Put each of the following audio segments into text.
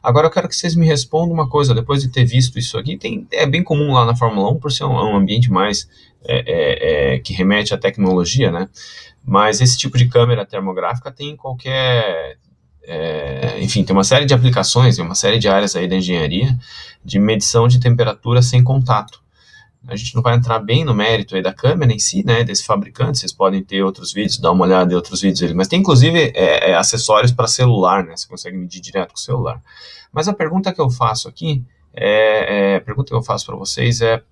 Agora eu quero que vocês me respondam uma coisa, depois de ter visto isso aqui, é bem comum lá na Fórmula 1, por ser um ambiente mais que remete à tecnologia, né? Mas esse tipo de câmera termográfica tem em qualquer... enfim, tem uma série de aplicações, tem uma série de áreas aí da engenharia de medição de temperatura sem contato. A gente não vai entrar bem no mérito aí da câmera em si, né, desse fabricante, vocês podem ter outros vídeos, dar uma olhada em outros vídeos ali, mas tem inclusive acessórios para celular, né, você consegue medir direto com o celular. Mas a pergunta que eu faço aqui, a pergunta que eu faço para vocês é,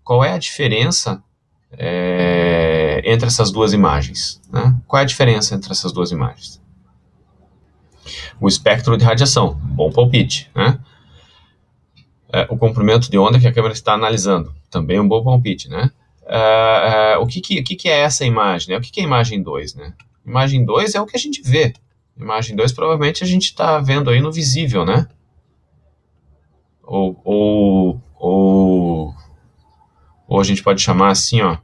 qual é a diferença entre essas duas imagens, né? Qual é a diferença entre essas duas imagens? O espectro de radiação, bom palpite, né? O comprimento de onda que a câmera está analisando, também um bom palpite, né? O que é essa imagem, né? O que é a imagem 2, né? Imagem 2 é o que a gente vê. Imagem 2 provavelmente a gente está vendo aí no visível, né? Ou a gente pode chamar assim, ó,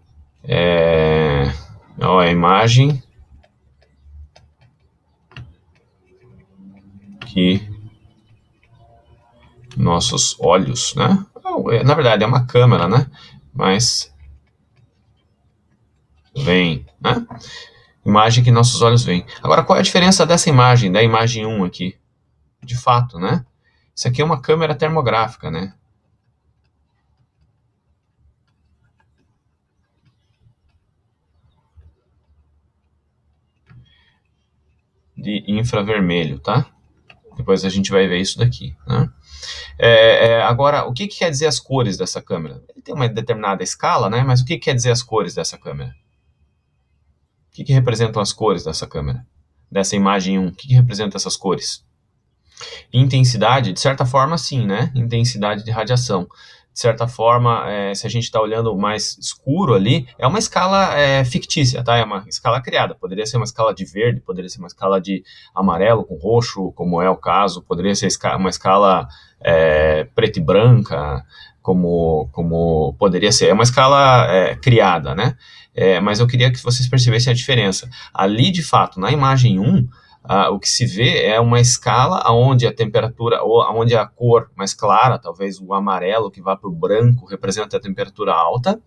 a imagem que nossos olhos, né? Na verdade é uma câmera, né? Mas vem, né? Imagem que nossos olhos veem. Agora, qual é a diferença dessa imagem, da imagem 1 aqui? De fato, né? Isso aqui é uma câmera termográfica, né? De infravermelho, tá? Depois a gente vai ver isso daqui, né? Agora, o que quer dizer as cores dessa câmera? Ele tem uma determinada escala, né? Mas o que quer dizer as cores dessa câmera? O que representam as cores dessa câmera? Dessa imagem 1, o que representa essas cores? Intensidade, de certa forma, sim, né? Intensidade de radiação. De certa forma, se a gente está olhando mais escuro ali, é uma escala fictícia, tá? É uma escala criada. Poderia ser uma escala de verde, poderia ser uma escala de amarelo com roxo, como é o caso. Poderia ser uma escala preta e branca, como poderia ser. É uma escala criada, né? Mas eu queria que vocês percebessem a diferença. Ali, de fato, na imagem 1, o que se vê é uma escala onde a temperatura, ou onde a cor mais clara, talvez o amarelo que vai para o branco, representa a temperatura alta,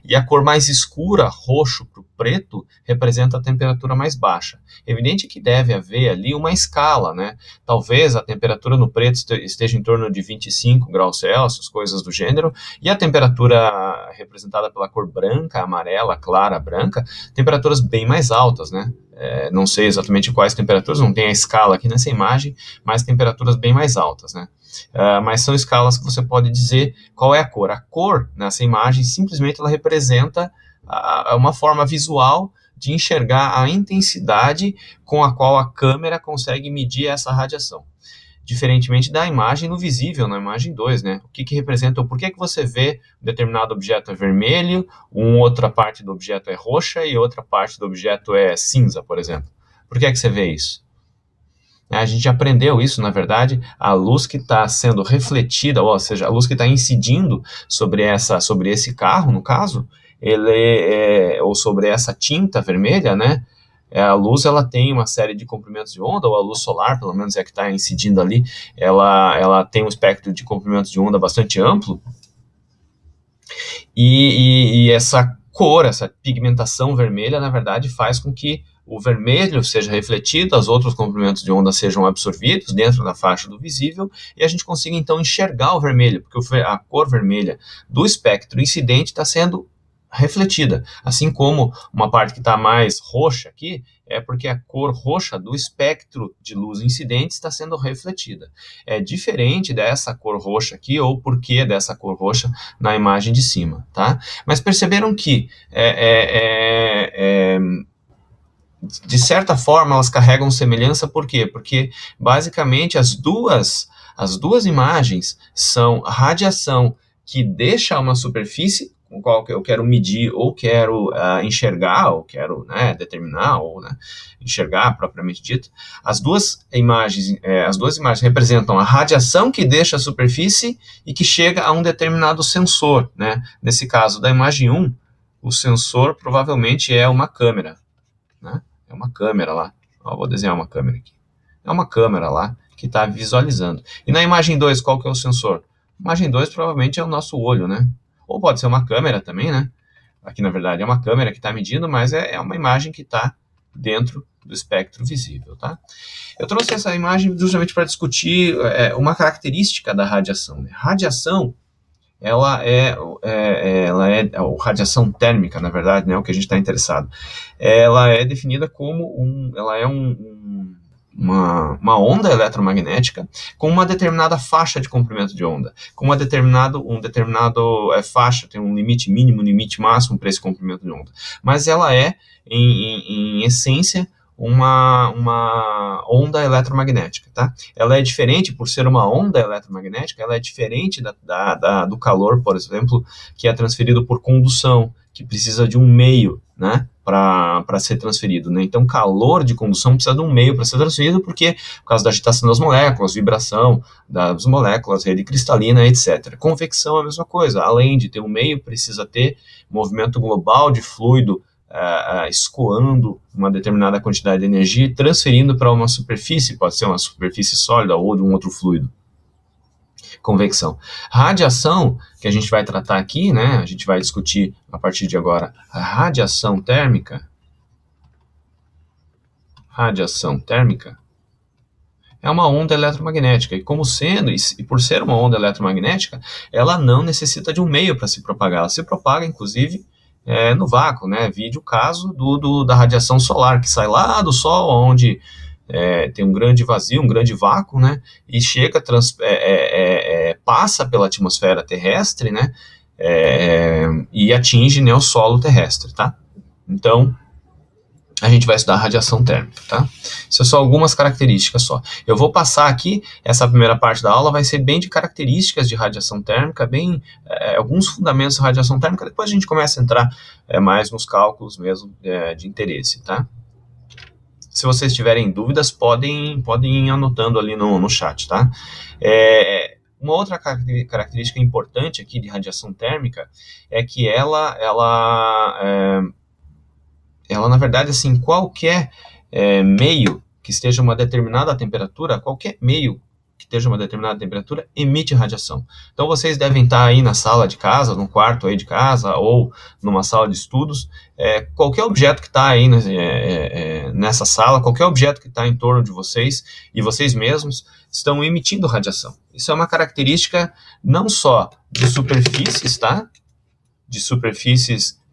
e a cor mais escura, roxo para o preto, representa a temperatura mais baixa. Evidente que deve haver ali uma escala, né? Talvez a temperatura no preto esteja em torno de 25 graus Celsius, coisas do gênero, e a temperatura representada pela cor branca, amarela, clara, branca, temperaturas bem mais altas, né? Não sei exatamente quais temperaturas, não tem a escala aqui nessa imagem, mas temperaturas bem mais altas, né? Mas são escalas que você pode dizer qual é a cor. A cor nessa imagem simplesmente ela representa uma forma visual de enxergar a intensidade com a qual a câmera consegue medir essa radiação. Diferentemente da imagem no visível, na imagem 2, né? O que representa, ou por que você vê um determinado objeto é vermelho, outra parte do objeto é roxa e outra parte do objeto é cinza, por exemplo. Por que você vê isso? A gente aprendeu isso, na verdade, a luz que está sendo refletida, ou seja, a luz que está incidindo sobre esse carro, no caso, ou sobre essa tinta vermelha, né? A luz ela tem uma série de comprimentos de onda, ou a luz solar, pelo menos é a que está incidindo ali, ela tem um espectro de comprimentos de onda bastante amplo, e essa cor, essa pigmentação vermelha, na verdade, faz com que o vermelho seja refletido, os outros comprimentos de onda sejam absorvidos dentro da faixa do visível, e a gente consiga então enxergar o vermelho, porque a cor vermelha do espectro incidente está sendo refletida, assim como uma parte que está mais roxa aqui, é porque a cor roxa do espectro de luz incidente está sendo refletida. É diferente dessa cor roxa aqui, ou porquê dessa cor roxa na imagem de cima, tá? Mas perceberam que de certa forma elas carregam semelhança, por quê? Porque basicamente as duas imagens são radiação que deixa uma superfície com qual eu quero medir, ou quero enxergar, ou quero determinar, ou enxergar propriamente dito. As duas imagens representam a radiação que deixa a superfície e que chega a um determinado sensor, né? Nesse caso da imagem 1, o sensor provavelmente é uma câmera, né? É uma câmera lá. Vou desenhar uma câmera aqui. É uma câmera lá que está visualizando. E na imagem 2, qual que é o sensor? Imagem 2 provavelmente é o nosso olho, né? Ou pode ser uma câmera também, né? Aqui, na verdade, é uma câmera que está medindo, mas é uma imagem que está dentro do espectro visível, tá? Eu trouxe essa imagem justamente para discutir uma característica da radiação, né? Radiação, ela é radiação térmica, na verdade, né, o que a gente está interessado. Ela é definida como uma onda eletromagnética com uma determinada faixa de comprimento de onda, com um determinado faixa, tem um limite mínimo, limite máximo para esse comprimento de onda. Mas ela é, em essência, uma onda eletromagnética, tá? Ela é diferente, por ser uma onda eletromagnética, ela é diferente do calor, por exemplo, que é transferido por condução, que precisa de um meio, né, para ser transferido, né? Então, calor de condução precisa de um meio para ser transferido, porque por causa da agitação das moléculas, vibração das moléculas, rede cristalina, etc. Convecção é a mesma coisa, além de ter um meio, precisa ter movimento global de fluido escoando uma determinada quantidade de energia e transferindo para uma superfície, pode ser uma superfície sólida ou de um outro fluido. Convecção. Radiação, que a gente vai tratar aqui, né, a gente vai discutir a partir de agora, a radiação térmica. Radiação térmica é uma onda eletromagnética, e como sendo, e por ser uma onda eletromagnética, ela não necessita de um meio para se propagar, ela se propaga, inclusive, no vácuo, né? Vide o caso da radiação solar, que sai lá do Sol, onde tem um grande vazio, um grande vácuo, né? E chega, passa pela atmosfera terrestre, né? E atinge, né, o solo terrestre, tá? Então, a gente vai estudar radiação térmica, tá? Isso é só algumas características só. Eu vou passar aqui, essa primeira parte da aula vai ser bem de características de radiação térmica, alguns fundamentos da radiação térmica, depois a gente começa a entrar mais nos cálculos mesmo de interesse, tá? Se vocês tiverem dúvidas, podem ir anotando ali no chat, tá? Uma outra característica importante aqui de radiação térmica é que ela na verdade, assim, qualquer meio que esteja a uma determinada temperatura, qualquer meio que esteja a uma determinada temperatura, emite radiação. Então, vocês devem estar aí na sala de casa, no quarto aí de casa, ou numa sala de estudos, qualquer objeto que está aí nessa sala, qualquer objeto que está em torno de vocês, e vocês mesmos, estão emitindo radiação. Isso é uma característica não só de superfícies, tá? De superfícies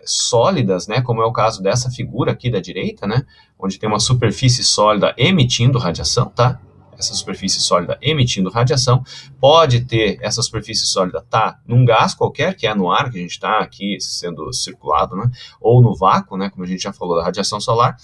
sólidas, né, como é o caso dessa figura aqui da direita, né, onde tem uma superfície sólida emitindo radiação, tá? Essa superfície sólida emitindo radiação, pode ter essa superfície sólida num gás qualquer, que é no ar, que a gente está aqui sendo circulado, né, ou no vácuo, né, como a gente já falou da radiação solar.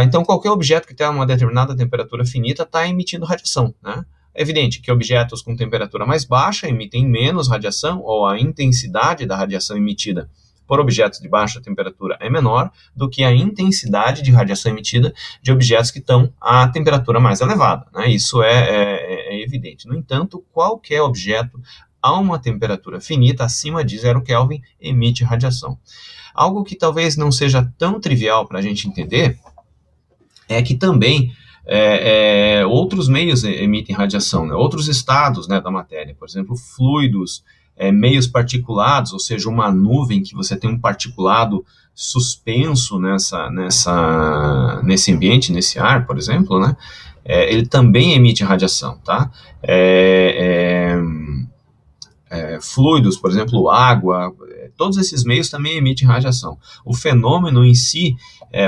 Então, qualquer objeto que tenha uma determinada temperatura finita está emitindo radiação, né? É evidente que objetos com temperatura mais baixa emitem menos radiação, ou a intensidade da radiação emitida por objetos de baixa temperatura é menor do que a intensidade de radiação emitida de objetos que estão a temperatura mais elevada, né? Isso é evidente. No entanto, qualquer objeto a uma temperatura finita, acima de 0 Kelvin, emite radiação. Algo que talvez não seja tão trivial para a gente entender é que também outros meios emitem radiação, né? Outros estados, né, da matéria, por exemplo, fluidos, meios particulados, ou seja, uma nuvem que você tem um particulado suspenso nesse ambiente, nesse ar, por exemplo, né? Ele também emite radiação, tá? Fluidos, por exemplo, água, todos esses meios também emitem radiação. O fenômeno em si,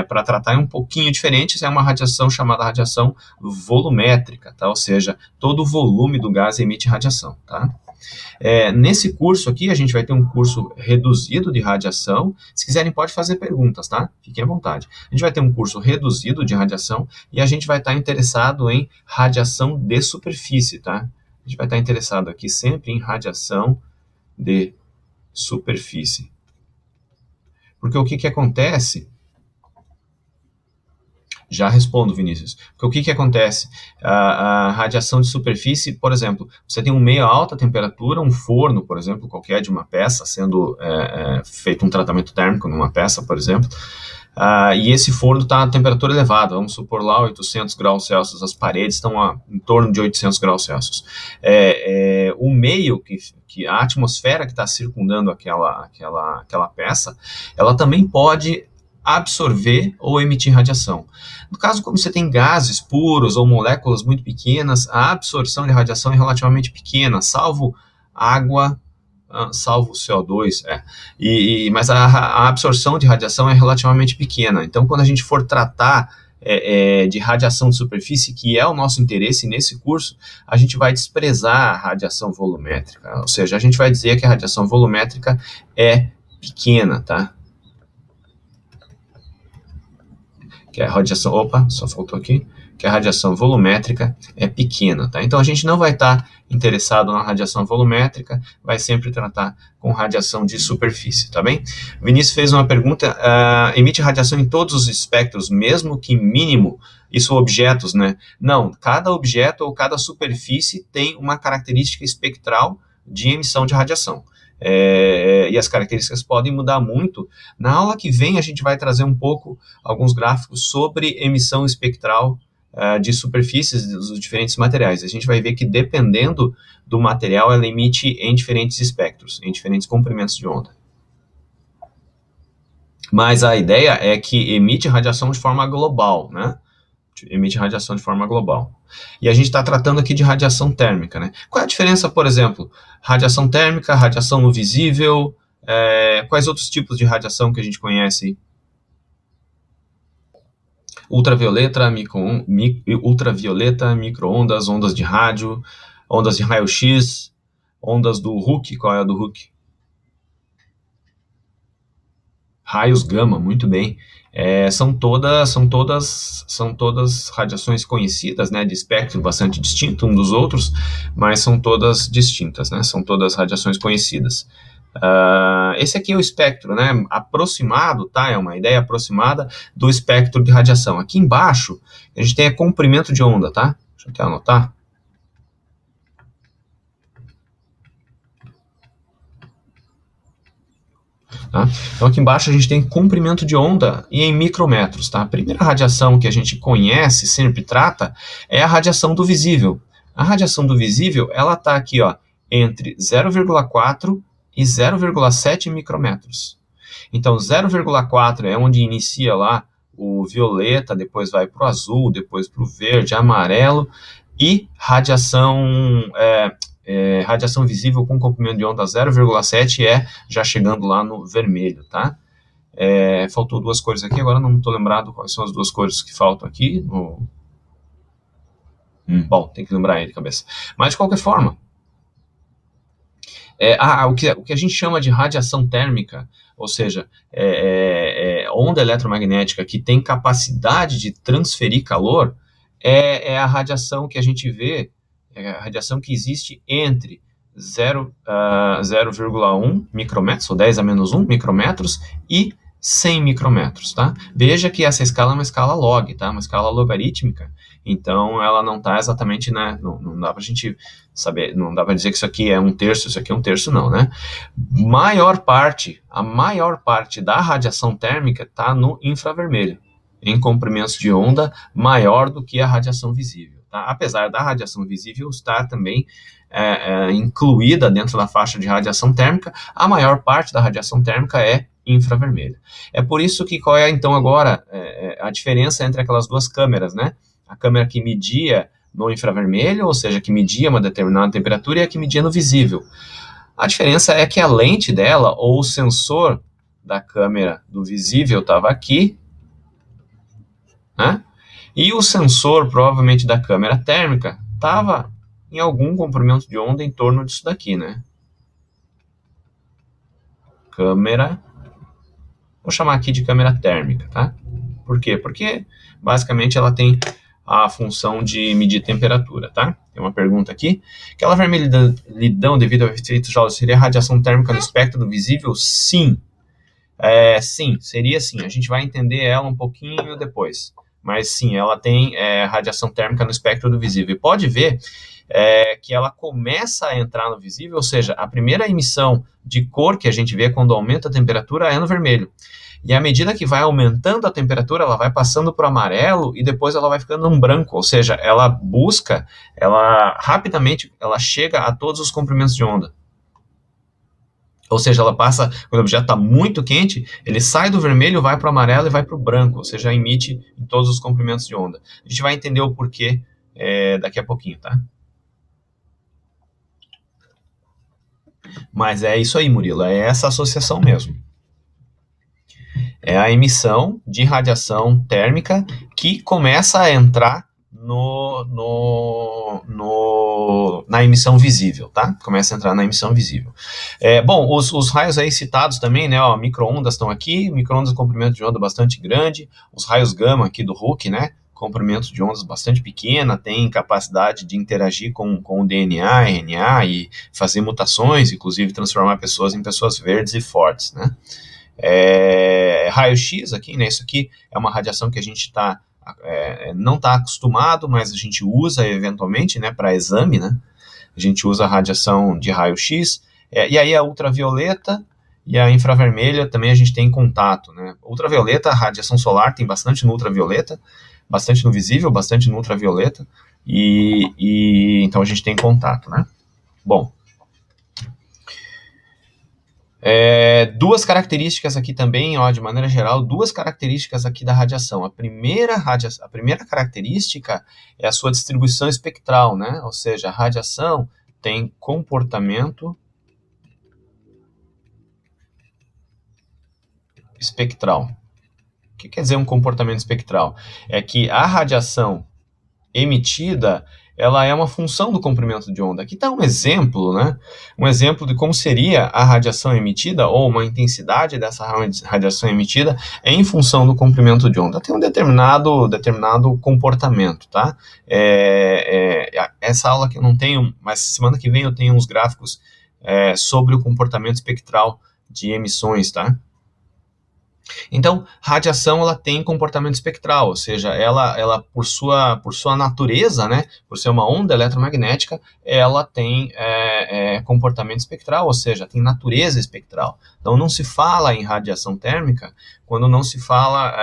para tratar, é um pouquinho diferente, é uma radiação chamada radiação volumétrica, tá? Ou seja, todo o volume do gás emite radiação, tá? Nesse curso aqui, a gente vai ter um curso reduzido de radiação. Se quiserem, pode fazer perguntas, tá? Fiquem à vontade. A gente vai ter um curso reduzido de radiação e a gente vai estar interessado em radiação de superfície, tá? A gente vai estar interessado aqui sempre em radiação de superfície. Porque o que acontece... Já respondo, Vinícius. Porque o que acontece? A radiação de superfície, por exemplo, você tem um meio a alta temperatura, um forno, por exemplo, qualquer de uma peça, sendo feito um tratamento térmico numa peça, por exemplo, e esse forno está a temperatura elevada, vamos supor lá 800 graus Celsius, as paredes estão em torno de 800 graus Celsius. O meio, que a atmosfera que está circundando aquela peça, ela também pode absorver ou emitir radiação. No caso, como você tem gases puros ou moléculas muito pequenas, a absorção de radiação é relativamente pequena, salvo água, salvo o CO2, mas a absorção de radiação é relativamente pequena. Então, quando a gente for tratar de radiação de superfície, que é o nosso interesse nesse curso, a gente vai desprezar a radiação volumétrica, ou seja, a gente vai dizer que a radiação volumétrica é pequena, tá? Que a radiação, só faltou aqui, que a radiação volumétrica é pequena, tá? Então a gente não vai estar interessado na radiação volumétrica, vai sempre tratar com radiação de superfície, tá bem? Vinícius fez uma pergunta, emite radiação em todos os espectros, mesmo que mínimo, isso objetos, né? Não, cada objeto ou cada superfície tem uma característica espectral de emissão de radiação. E as características podem mudar muito. Na aula que vem, a gente vai trazer um pouco, alguns gráficos sobre emissão espectral de superfícies dos diferentes materiais. A gente vai ver que, dependendo do material, ela emite em diferentes espectros, em diferentes comprimentos de onda. Mas a ideia é que emite radiação de forma global, né? Emite radiação de forma global. E a gente está tratando aqui de radiação térmica, né? Qual é a diferença, por exemplo, radiação térmica, radiação no visível, quais outros tipos de radiação que a gente conhece? Ultravioleta, micro-ondas, ondas de rádio, ondas de raio-x, ondas do Hooke. Qual é a do Hooke? Raios gama, muito bem. São todas radiações conhecidas, né, de espectro bastante distinto um dos outros, mas são todas distintas, né, são todas radiações conhecidas. Esse aqui é o espectro, né, aproximado, tá, é uma ideia aproximada do espectro de radiação. Aqui embaixo, a gente tem comprimento de onda, tá? Deixa eu até anotar. Tá? Então aqui embaixo a gente tem comprimento de onda e em micrometros. Tá? A primeira radiação que a gente conhece, sempre trata, é a radiação do visível. A radiação do visível, ela está aqui, ó, entre 0,4 e 0,7 micrometros. Então 0,4 é onde inicia lá o violeta, depois vai para o azul, depois para o verde, amarelo, e radiação radiação visível com comprimento de onda 0,7 já chegando lá no vermelho, tá? Faltou duas cores aqui, agora não estou lembrado quais são as duas cores que faltam aqui. Bom, tem que lembrar aí de cabeça. Mas, de qualquer forma, o que a gente chama de radiação térmica, ou seja, onda eletromagnética que tem capacidade de transferir calor, é a radiação que a gente vê, a radiação que existe entre 0,1 micrometros, ou 10 a menos 1 micrometros, e 100 micrometros, tá? Veja que essa escala é uma escala log, tá? Uma escala logarítmica, então ela não está exatamente, né? Não dá pra gente saber, não dá para dizer que isso aqui é um terço, isso aqui é um terço, não, né? A maior parte da radiação térmica está no infravermelho, em comprimentos de onda maior do que a radiação visível. Tá? Apesar da radiação visível estar também incluída dentro da faixa de radiação térmica, a maior parte da radiação térmica é infravermelho. É por isso que qual é então agora a diferença entre aquelas duas câmeras, né? A câmera que media no infravermelho, ou seja, que media uma determinada temperatura, e a que media no visível. A diferença é que a lente dela, ou o sensor da câmera do visível estava aqui, né? E o sensor, provavelmente, da câmera térmica estava em algum comprimento de onda em torno disso daqui, né? Câmera, vou chamar aqui de câmera térmica, tá? Por quê? Porque, basicamente, ela tem a função de medir temperatura, tá? Tem uma pergunta aqui. Aquela vermelhidão devido ao efeito Joule seria radiação térmica no espectro do visível? Sim. Sim, seria sim. A gente vai entender ela um pouquinho depois. Mas sim, ela tem radiação térmica no espectro do visível. E pode ver que ela começa a entrar no visível, ou seja, a primeira emissão de cor que a gente vê quando aumenta a temperatura é no vermelho. E à medida que vai aumentando a temperatura, ela vai passando para o amarelo e depois ela vai ficando um branco, ou seja, ela rapidamente, ela chega a todos os comprimentos de onda. Ou seja, ela passa, quando o objeto está muito quente, ele sai do vermelho, vai para o amarelo e vai para o branco, ou seja, emite em todos os comprimentos de onda. A gente vai entender o porquê daqui a pouquinho, tá? Mas é isso aí, Murilo, é essa associação mesmo. É a emissão de radiação térmica que começa a entrar na emissão visível, tá? Começa a entrar na emissão visível. Bom, os raios aí citados também, né? Ó, micro-ondas estão aqui, micro-ondas comprimento de onda bastante grande, os raios gama aqui do Hooke, né? Comprimento de ondas bastante pequena, tem capacidade de interagir com o DNA, RNA e fazer mutações, inclusive transformar pessoas em pessoas verdes e fortes, né? Raio-X aqui, né? Isso aqui é uma radiação que a gente não está acostumado, mas a gente usa eventualmente, né, para exame, né? A gente usa a radiação de raio-X, e aí a ultravioleta e a infravermelha também a gente tem contato, né? Ultravioleta, a radiação solar tem bastante no ultravioleta, bastante no visível, bastante no ultravioleta, e então a gente tem contato, né? Bom, duas características aqui também, ó, de maneira geral, duas características aqui da radiação. A primeira característica é a sua distribuição espectral, né? Ou seja, a radiação tem comportamento espectral. O que quer dizer um comportamento espectral? É que a radiação emitida, ela é uma função do comprimento de onda. Aqui está um exemplo, né? Um exemplo de como seria a radiação emitida, ou uma intensidade dessa radiação emitida em função do comprimento de onda. Tem um determinado comportamento, tá? Essa aula que eu não tenho, mas semana que vem eu tenho uns gráficos sobre o comportamento espectral de emissões, tá? Então, radiação ela tem comportamento espectral, ou seja, ela por sua natureza, né, por ser uma onda eletromagnética, ela tem comportamento espectral, ou seja, tem natureza espectral. Então, não se fala em radiação térmica quando não se fala,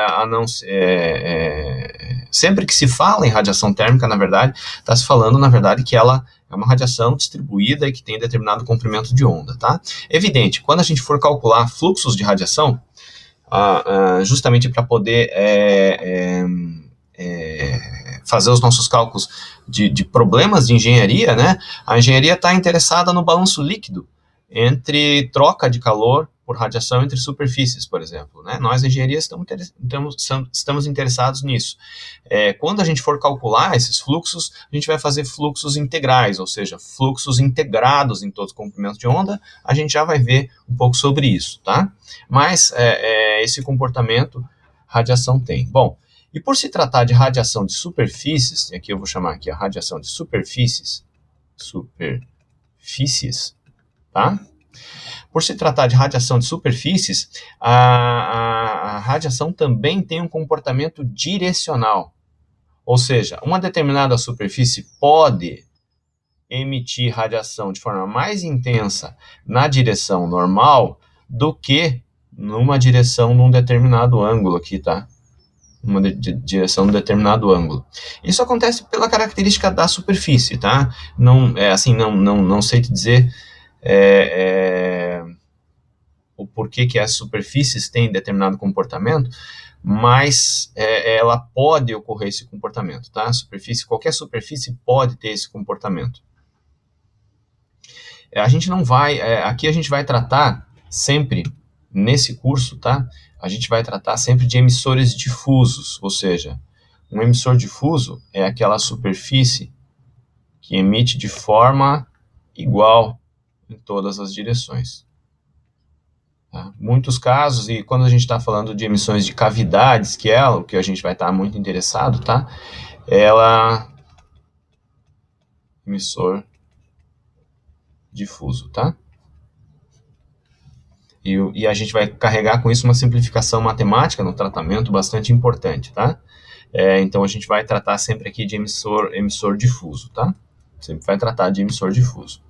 sempre que se fala em radiação térmica, na verdade, está se falando, na verdade, que ela é uma radiação distribuída e que tem determinado comprimento de onda, tá? Evidente, quando a gente for calcular fluxos de radiação, justamente para poder fazer os nossos cálculos de problemas de engenharia, né? A engenharia está interessada no balanço líquido entre troca de calor por radiação entre superfícies, por exemplo, né? Nós, engenharia, estamos interessados nisso. Quando a gente for calcular esses fluxos, a gente vai fazer fluxos integrais, ou seja, fluxos integrados em todos os comprimentos de onda. A gente já vai ver um pouco sobre isso, tá? Mas esse comportamento radiação tem. Bom, e por se tratar de radiação de superfícies, e aqui eu vou chamar aqui a radiação de superfícies, tá? Por se tratar de radiação de superfícies, a radiação também tem um comportamento direcional. Ou seja, uma determinada superfície pode emitir radiação de forma mais intensa na direção normal do que numa direção num determinado ângulo aqui, tá? Uma direção num determinado ângulo. Isso acontece pela característica da superfície, tá? Não sei te dizer o porquê que as superfícies têm determinado comportamento, mas ela pode ocorrer esse comportamento, tá? Qualquer superfície pode ter esse comportamento. A gente não vai, aqui a gente vai tratar sempre, nesse curso, tá? A gente vai tratar sempre de emissores difusos, ou seja, um emissor difuso é aquela superfície que emite de forma igual em todas as direções. Tá? Muitos casos, e quando a gente está falando de emissões de cavidades, que é o que a gente vai estar muito interessado, tá? Emissor difuso, tá? E a gente vai carregar com isso uma simplificação matemática no tratamento bastante importante, tá? Então a gente vai tratar sempre aqui de emissor difuso, tá? sempre vai tratar de emissor difuso.